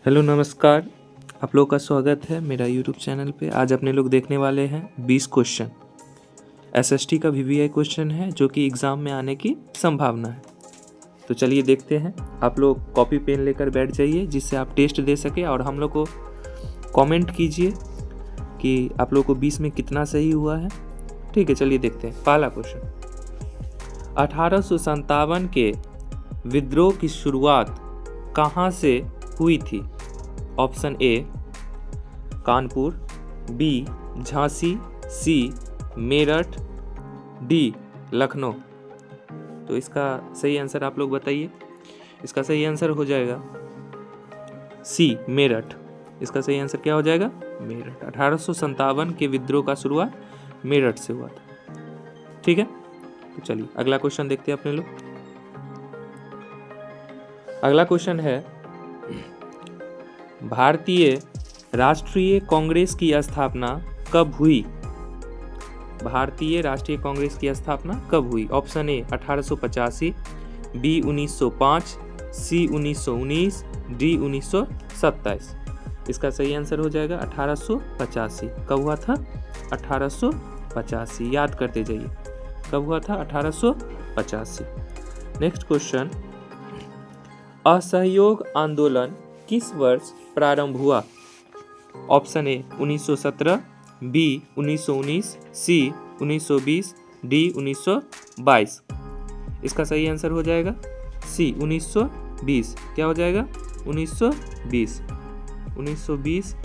Hello नमस्कार। आप लोग का स्वागत है मेरा यूट्यूब चैनल पे। आज अपने लोग देखने वाले हैं 20 क्वेश्चन। एसएसटी का वीवीआई क्वेश्चन है जो कि एग्ज़ाम में आने की संभावना है। तो चलिए देखते हैं। आप लोग कॉपी पेन लेकर बैठ जाइए जिससे आप टेस्ट दे सके और हम लोग को कमेंट कीजिए कि आप लोग को 20 में कितना सही हुआ है। ठीक है, चलिए देखते हैं। पहला क्वेश्चन, 1857 के विद्रोह की शुरुआत कहाँ से हुई थी? Option A Kanpur, B Jhansi, C Meerut, D Lucknow. तो इसका सही आंसर आप लोग बताइए। इसका सही आंसर हो जाएगा सी मेरठ। इसका सही आंसर क्या हो जाएगा? मेरठ। 1857 के विद्रोह का शुरुआत मेरठ से हुआ था। ठीक है, तो चलिए अगला क्वेश्चन देखते हैं अपने लोग। अगला क्वेश्चन है, भारतीय राष्ट्रीय कांग्रेस की स्थापना कब हुई? भारतीय राष्ट्रीय कांग्रेस की स्थापना कब हुई? Option A 1885, B 1905, C 1919, D 1927। इसका सही आंसर हो जाएगा 1885। कब हुआ था? 1885। याद करते जाइए कब हुआ था? 1885। नेक्स्ट क्वेश्चन, असहयोग आंदोलन किस वर्ष प्रारंभ हुआ? Option A 1917, B 1919, C 1920, D 1922। इसका सही आंसर हो जाएगा सी 1920। क्या हो जाएगा? 1920। 1920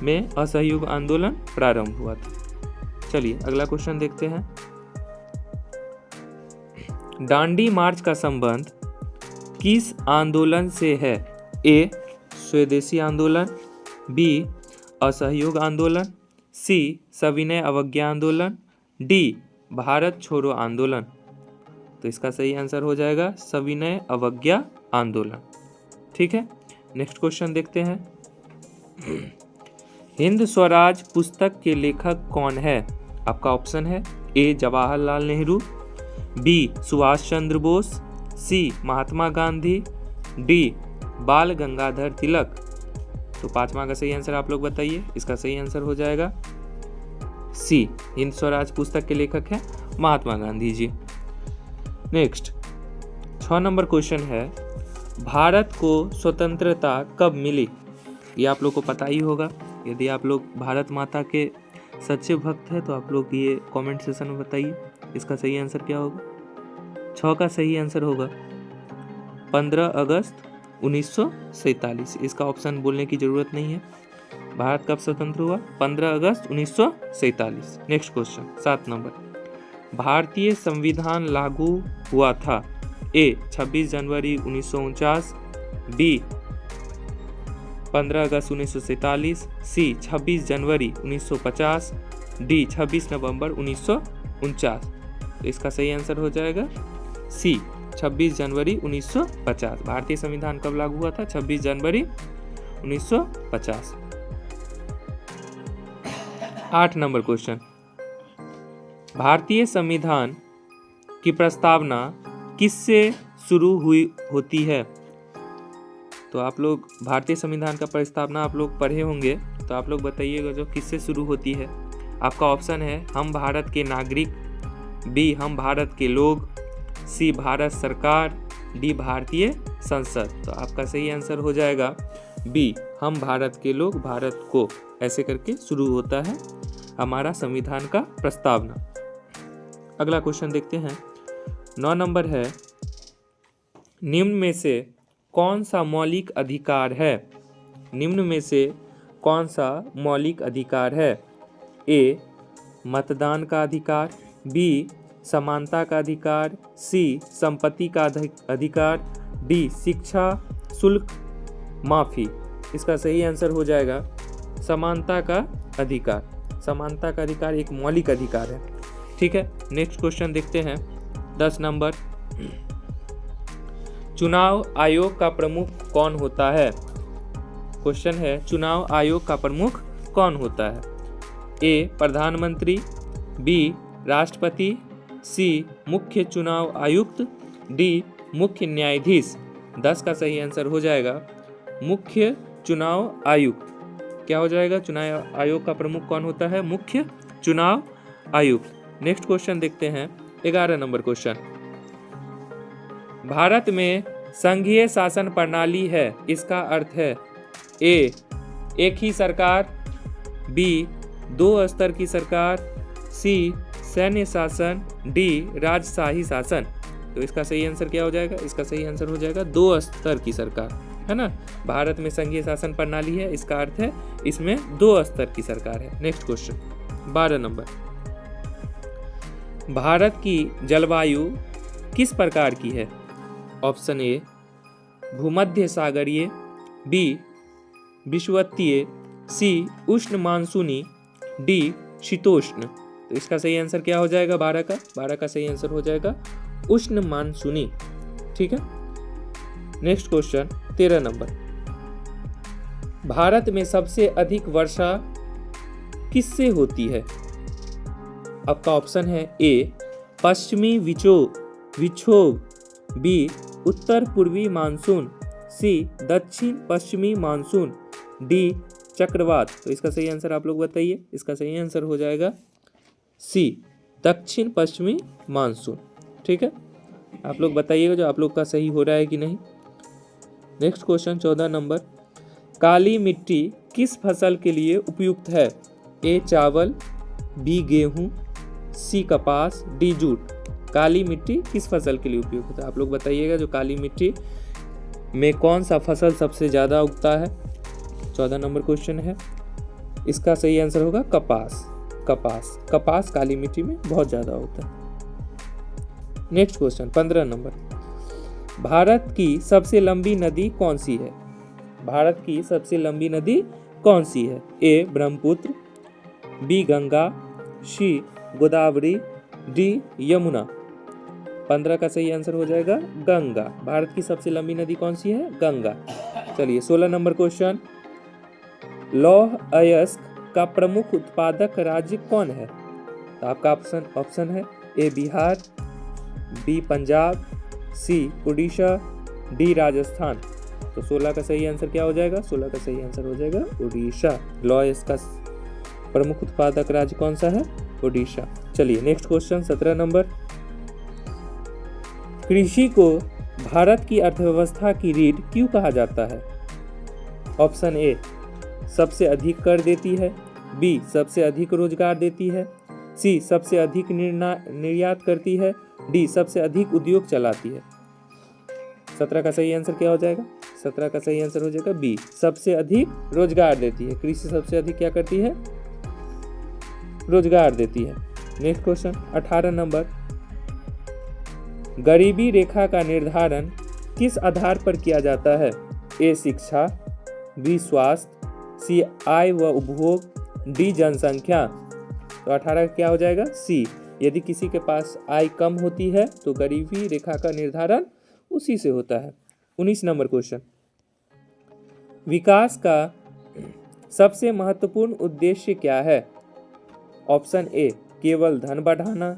में असहयोग आंदोलन प्रारंभ हुआ था। चलिए अगला क्वेश्चन देखते हैं। दांडी मार्च का संबंध किस आंदोलन से है? ए स्वदेशी आंदोलन, बी असहयोग आंदोलन, सी सविनय अवज्ञा आंदोलन, डी भारत छोड़ो आंदोलन। तो इसका सही आंसर हो जाएगा सविनय अवज्ञा आंदोलन। ठीक है, नेक्स्ट क्वेश्चन देखते हैं। हिंद स्वराज पुस्तक के लेखक कौन है? आपका ऑप्शन है ए जवाहरलाल नेहरू, बी सुभाष चंद्र बोस, सी महात्मा गांधी, डी बाल गंगाधर तिलक। तो पांचवा का सही आंसर आप लोग बताइए। इसका सही आंसर हो जाएगा सी, हिंद स्वराज पुस्तक के लेखक है Mahatma Gandhi ji. Next 6 number question है, भारत को स्वतंत्रता कब मिली? ये आप लोग को पता ही होगा। यदि आप लोग भारत माता के सच्चे भक्त हैं तो आप लोग ये कमेंट सेक्शन में बताइए इसका सही आंसर क्या होगा। 6 का सही आंसर होगा 15 अगस्त 1947। इसका ऑप्शन बोलने की जरूरत नहीं है। भारत कब स्वतंत्र हुआ? 15 अगस्त 1947। नेक्स्ट क्वेश्चन 7 नंबर, भारतीय संविधान लागू हुआ था? ए 26 जनवरी 1949, बी 15 अगस्त 1947, सी 26 जनवरी 1950, डी 26 नवंबर 1949। तो इसका सही आंसर हो जाएगा सी 26 जनवरी 1950। भारतीय संविधान कब लागू हुआ था? 26 जनवरी 1950। 8 नंबर क्वेश्चन, भारतीय संविधान की प्रस्तावना किससे शुरू हुई होती है? तो आप लोग भारतीय संविधान का प्रस्तावना आप लोग पढ़े होंगे, तो आप लोग बताइएगा जो किससे शुरू होती है। आपका ऑप्शन है हम भारत के नागरिक, बी हम भारत के लोग, सी भारत सरकार, डी भारतीय संसद। तो आपका सही आंसर हो जाएगा बी हम भारत के लोग, भारत को। ऐसे करके शुरू होता है हमारा संविधान का प्रस्तावना। अगला क्वेश्चन देखते हैं। 9 नंबर है, निम्न में से कौन सा मौलिक अधिकार है? निम्न में से कौन सा मौलिक अधिकार है? ए मतदान का अधिकार, बी समानता का अधिकार, सी संपत्ति का अधिकार, डी शिक्षा शुल्क माफी। इसका सही आंसर हो जाएगा समानता का अधिकार। समानता का अधिकार एक मौलिक अधिकार है। ठीक है, नेक्स्ट क्वेश्चन देखते हैं। 10 नंबर, चुनाव आयोग का प्रमुख कौन होता है? क्वेश्चन है चुनाव आयोग का प्रमुख कौन होता है? ए प्रधानमंत्री, बी राष्ट्रपति, सी मुख्य चुनाव आयुक्त, डी मुख्य न्यायाधीश। 10 का सही आंसर हो जाएगा मुख्य चुनाव आयुक्त। क्या हो जाएगा? चुनाव आयोग का प्रमुख कौन होता है? मुख्य चुनाव आयुक्त। नेक्स्ट क्वेश्चन देखते हैं, 11 नंबर क्वेश्चन। भारत में संघीय शासन प्रणाली है, इसका अर्थ है ए एक ही सरकार, बी 2 स्तर की सरकार, सी सैन्य शासन, डी राजशाही शासन। तो इसका सही आंसर क्या हो जाएगा? इसका सही आंसर हो जाएगा 2 स्तर की सरकार, है ना। भारत में संघीय शासन प्रणाली है, इसका अर्थ है इसमें 2 स्तर की सरकार है। Next question 12 number. भारत की जलवायु किस प्रकार की है? ऑप्शन ए भूमध्य सागरीय, बी विषुवतीय, सी उष्ण मानसूनी, डी शीतोष्ण। तो इसका सही आंसर क्या हो जाएगा? 12 का सही आंसर हो जाएगा उष्ण मानसूनी। ठीक है। Next question 13 number. भारत में सबसे अधिक वर्षा किससे होती है? आपका ऑप्शन है ए पश्चिमी विक्षोभ, बी उत्तर पूर्वी मानसून, सी दक्षिण पश्चिमी मानसून, डी चक्रवात। तो इसका सही आंसर आप लोग बताइए। इसका सही आंसर हो जाएगा सी दक्षिण पश्चिमी मानसून। ठीक है, आप लोग बताइएगा जो आप लोग का सही हो रहा है कि नहीं। Next question 14 number. काली मिट्टी किस फसल के लिए उपयुक्त है? ए चावल, बी गेहूं, सी कपास, डी जूट। काली मिट्टी किस फसल के लिए उपयुक्त है? आप लोग बताइएगा जो काली मिट्टी में कौन सा फसल सबसे ज़्यादा उगता है। 14 नंबर क्वेश्चन है, इसका सही आंसर होगा कपास। कपास काली मिट्टी में बहुत ज़्यादा होता है। Next question 15 number. भारत की सबसे लंबी नदी कौन सी है? भारत की सबसे लंबी नदी कौन सी है? ए ब्रह्मपुत्र, बी गंगा, सी गोदावरी, डी यमुना। 15 का सही आंसर हो जाएगा गंगा। भारत की सबसे लंबी नदी कौन सी है? गंगा। चलिए 16 नंबर क्वेश्चन। लौह अयस्क का प्रमुख उत्पादक राज्य कौन है? तो आपका ऑप्शन है ए बिहार, बी पंजाब, सी उड़ीसा, डी राजस्थान। तो 16 का सही आंसर क्या हो जाएगा? 16 का सही आंसर हो जाएगा उड़ीसा। लौह अयस्क का प्रमुख उत्पादक राज्य कौन सा है? उड़ीसा। चलिए नेक्स्ट क्वेश्चन 17 नंबर। कृषि को भारत की अर्थव्यवस्था की रीढ़ क्यों कहा जाता है? ऑप्शन ए सबसे अधिक कर देती है, बी सबसे अधिक रोजगार देती है, सी सबसे अधिक निर्यात करती है, डी सबसे अधिक उद्योग चलाती है। 17 का सही आंसर क्या हो जाएगा? 17 का सही आंसर हो जाएगा बी सबसे अधिक रोजगार देती है। कृषि सबसे अधिक क्या करती है? रोजगार देती है। Next question 18 number. गरीबी रेखा का निर्धारण किस आधार पर किया जाता है? ए शिक्षा, बी स्वास्थ्य, सी आय व उपभोग, डी जनसंख्या। तो 18 क्या हो जाएगा? सी। यदि किसी के पास आय कम होती है तो गरीबी रेखा का निर्धारण उसी से होता है। 19 नंबर क्वेश्चन। विकास का सबसे महत्वपूर्ण उद्देश्य क्या है? ऑप्शन ए केवल धन बढ़ाना,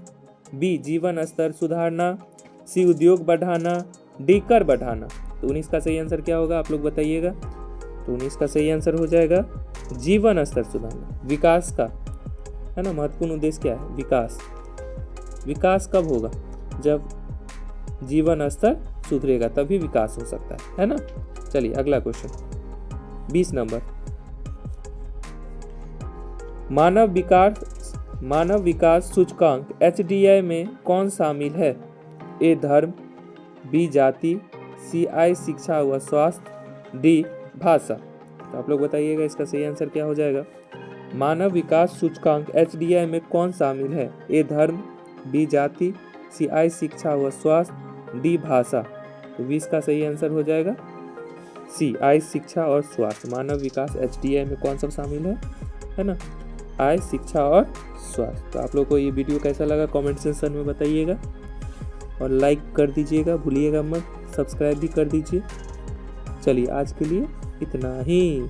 बी जीवन स्तर सुधारना, सी उद्योग बढ़ाना, डी कर बढ़ाना। तो 19 का सही आंसर क्या होगा? आप लोग बताइएगा। तो 19 का सही आंसर हो जाएगा जीवन स्तर सुधारना। विकास का, है ना, महत्वपूर्ण उद्देश्य क्या है? विकास। विकास कब होगा? जब जीवन स्तर सुधरेगा तभी विकास हो सकता है ना। चलिए अगला क्वेश्चन 20 नंबर। मानव विकास सूचकांक HDI में कौन शामिल है? ए धर्म, बी जाति, सी आय शिक्षा व स्वास्थ्य, डी भाषा। तो आप लोग बताइएगा इसका सही आंसर क्या हो जाएगा? मानव विकास सूचकांक HDI में कौन शामिल है? ए धर्म, बी जाति, सी आय शिक्षा व स्वास्थ्य, डी भाषा। तो 20 का सही आंसर हो जाएगा सी आय शिक्षा और स्वास्थ्य। मानव विकास HDI में कौन सब शामिल है ना? आय शिक्षा और स्वास्थ्य। तो आप लोग को ये वीडियो कैसा लगा कमेंट सेक्शन में बताइएगा और लाइक कर दीजिएगा, भूलिएगा मत, सब्सक्राइब भी कर दीजिए। चलिए आज के लिए इतना ही।